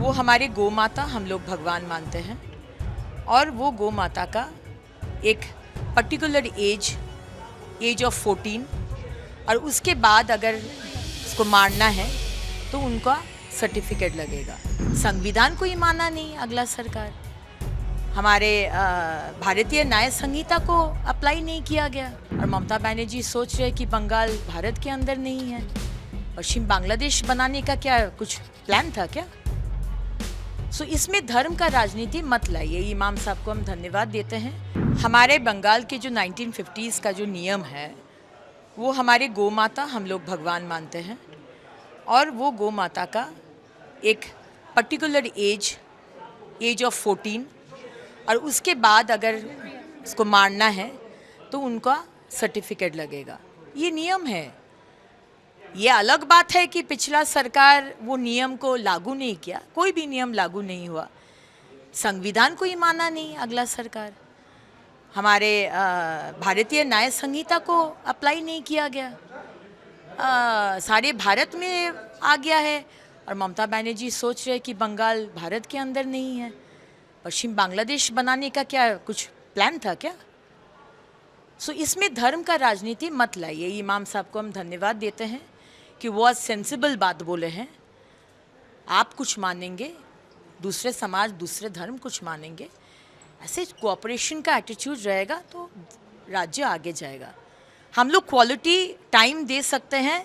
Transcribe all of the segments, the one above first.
वो हमारे गौ माता हम लोग भगवान मानते हैं और वो गौ माता का एक पर्टिकुलर एज ऑफ 14 और उसके बाद अगर उसको मारना है तो उनका सर्टिफिकेट लगेगा। संविधान को ही माना नहीं अगला सरकार, हमारे भारतीय न्याय संहिता को अप्लाई नहीं किया गया और ममता बनर्जी सोच रहे कि बंगाल भारत के अंदर नहीं है, पश्चिम बांग्लादेश बनाने का क्या कुछ प्लान था क्या? सो इसमें धर्म का राजनीति मत लाइए। इमाम साहब को हम धन्यवाद देते हैं। हमारे बंगाल के जो 1950s का जो नियम है वो हमारे गौ माता हम लोग भगवान मानते हैं और वो गौ माता का एक पर्टिकुलर एज ऑफ 14 और उसके बाद अगर उसको मारना है तो उनका सर्टिफिकेट लगेगा। ये नियम है। ये अलग बात है कि पिछला सरकार वो नियम को लागू नहीं किया, कोई भी नियम लागू नहीं हुआ, संविधान को ही माना नहीं अगला सरकार, हमारे भारतीय न्याय संहिता को अप्लाई नहीं किया गया, सारे भारत में आ गया है और ममता बनर्जी सोच रहे कि बंगाल भारत के अंदर नहीं है, पश्चिम बांग्लादेश बनाने का क्या कुछ प्लान था क्या? सो इसमें धर्म का राजनीति मत लाइए। इमाम साहब को हम धन्यवाद देते हैं कि वो सेंसिबल बात बोले हैं। आप कुछ मानेंगे, दूसरे समाज दूसरे धर्म कुछ मानेंगे, ऐसे कोऑपरेशन का एटीट्यूड रहेगा तो राज्य आगे जाएगा। हम लोग क्वालिटी टाइम दे सकते हैं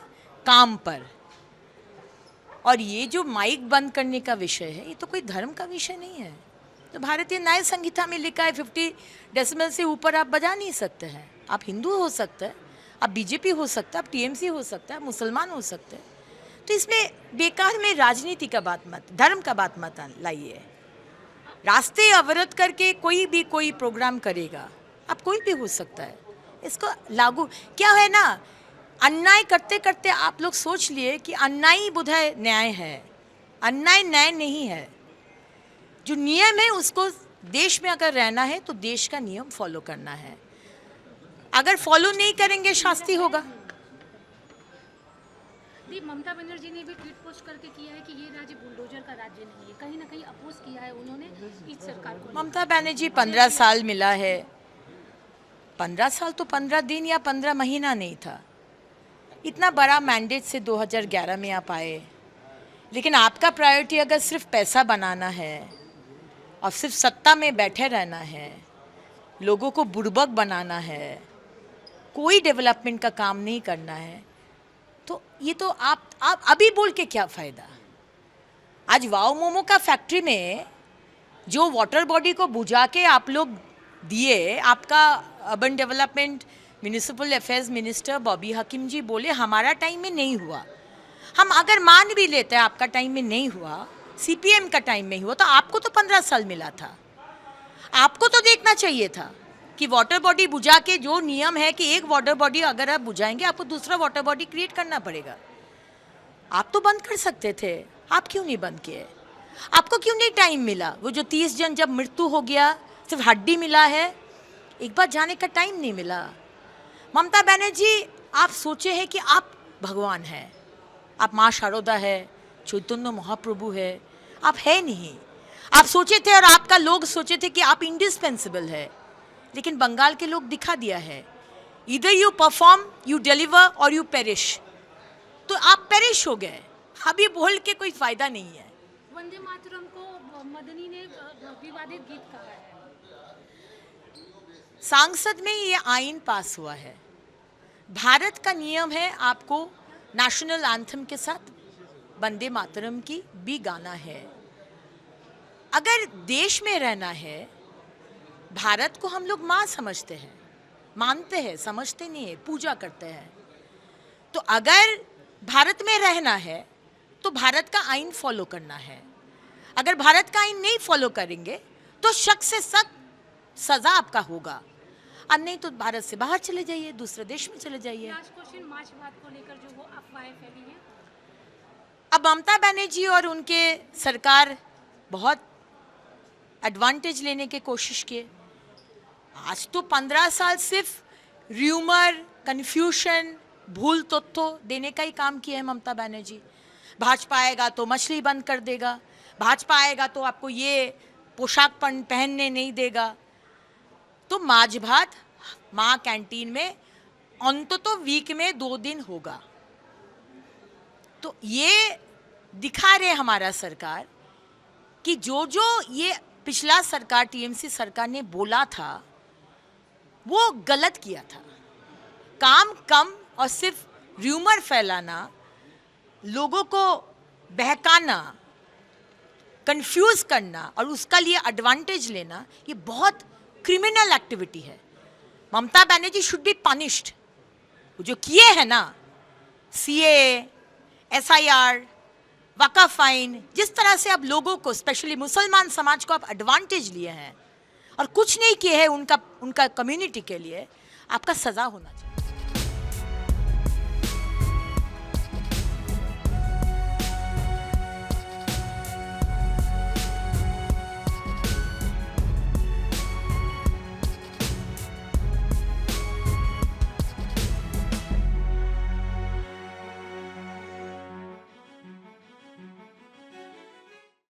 काम पर, और ये जो माइक बंद करने का विषय है ये तो कोई धर्म का विषय नहीं है। तो भारतीय न्याय संहिता में लिखा है 50 डेसिमल से ऊपर आप बजा नहीं सकते हैं। आप हिंदू हो सकते हैं, आप बीजेपी हो सकता है, आप टीएमसी हो सकता है, आप मुसलमान हो सकते हैं। तो इसमें बेकार में राजनीति का बात मत, धर्म का बात मत लाइए। रास्ते अवरुद्ध करके कोई भी कोई प्रोग्राम करेगा, आप कोई भी हो सकता है, इसको लागू क्या है ना। अन्याय करते करते आप लोग सोच लिए कि अन्याय बुधाय न्याय है, अन्याय न्याय नहीं है। जो नियम है उसको देश में अगर रहना है तो देश का नियम फॉलो करना है, अगर फॉलो नहीं करेंगे शास्ति होगा। ममता बनर्जी ने भी ट्वीट पोस्ट करके किया है कि ये राज्य बुलडोजर का राज्य नहीं है, कहीं ना कहीं अपोज किया है उन्होंने इस सरकार को। ममता बनर्जी 15 साल मिला है, 15 साल तो 15 दिन या 15 महीना नहीं था। इतना बड़ा मैंडेट से 2011 में आप आए, लेकिन आपका प्रायोरिटी अगर सिर्फ पैसा बनाना है और सिर्फ सत्ता में बैठे रहना है, लोगों को बुड़बक बनाना है, कोई डेवलपमेंट का काम नहीं करना है, तो ये तो आप अभी बोल के क्या फ़ायदा। आज वाओ मोमो का फैक्ट्री में जो वाटर बॉडी को बुझा के आप लोग दिए, आपका urban development municipal affairs minister Bobby Hakim ji बोले हमारा टाइम में नहीं हुआ। हम अगर मान भी लेते हैं आपका टाइम में नहीं हुआ, सीपीएम का टाइम में हुआ, तो आपको तो 15 साल मिला था। आपको तो देखना चाहिए था कि वाटर बॉडी बुझा के जो नियम है कि एक वाटर बॉडी अगर आप बुझाएंगे आपको दूसरा वाटर बॉडी क्रिएट करना पड़ेगा। आप तो बंद कर सकते थे, आप क्यों नहीं बंद किए? आपको क्यों नहीं टाइम मिला? वो जो 30 जन जब मृत्यु हो गया, सिर्फ हड्डी मिला है, एक बार जाने का टाइम नहीं मिला। ममता बनर्जी, आप सोचे हैं कि आप भगवान हैं, आप माँ शारदा है, चैतन्य महाप्रभु है, आप है नहीं। आप सोचे थे और आपका लोग सोचे थे कि आप इंडिस्पेंसिबल है, लेकिन बंगाल के लोग दिखा दिया है, इधर यू परफॉर्म, यू डिलीवर और यू पेरिश। तो आप पेरिश हो गए, अभी बोल के कोई फायदा नहीं है। वंदे मातरम को मदनी ने विवादित गीत कहा है। संसद में ये आइन पास हुआ है, भारत का नियम है आपको नेशनल एंथम के साथ वंदे मातरम की भी गाना है। अगर देश में रहना है, भारत को हम लोग माँ समझते हैं, मानते हैं, समझते नहीं है, पूजा करते हैं। तो अगर भारत में रहना है तो भारत का आइन फॉलो करना है। अगर भारत का आइन नहीं फॉलो करेंगे तो सख्त से सख्त सजा आपका होगा, और नहीं तो भारत से बाहर चले जाइए, दूसरे देश में चले जाइए। लास्ट क्वेश्चन, मार्च बात को लेकर जो वो अफवाहें फैली हैं, अब ममता बनर्जी और उनके सरकार बहुत एडवांटेज लेने की कोशिश किए। आज तो 15 साल सिर्फ र्यूमर, कन्फ्यूशन, भूल तथ्य देने का ही काम किया है ममता बनर्जी। भाजपा आएगा तो मछली बंद कर देगा, भाजपा आएगा तो आपको ये पोशाक पहनने नहीं देगा। तो माछ भात माँ कैंटीन में अंततः वीक में 2 दिन होगा। तो ये दिखा रहे हमारा सरकार कि जो ये पिछला सरकार टीएमसी सरकार ने बोला था वो गलत किया था। काम कम और सिर्फ र्यूमर फैलाना, लोगों को बहकाना, कंफ्यूज करना और उसका लिए एडवांटेज लेना, ये बहुत क्रिमिनल एक्टिविटी है। Mamata Banerjee should be punished. जो किए हैं ना, सीए, एसआईआर, वक़्फ़ फाइन, जिस तरह से आप लोगों को, स्पेशली मुसलमान समाज को आप एडवांटेज लिए हैं और कुछ नहीं किए हैं उनका कम्युनिटी के लिए, आपका सज़ा होना चाहिए।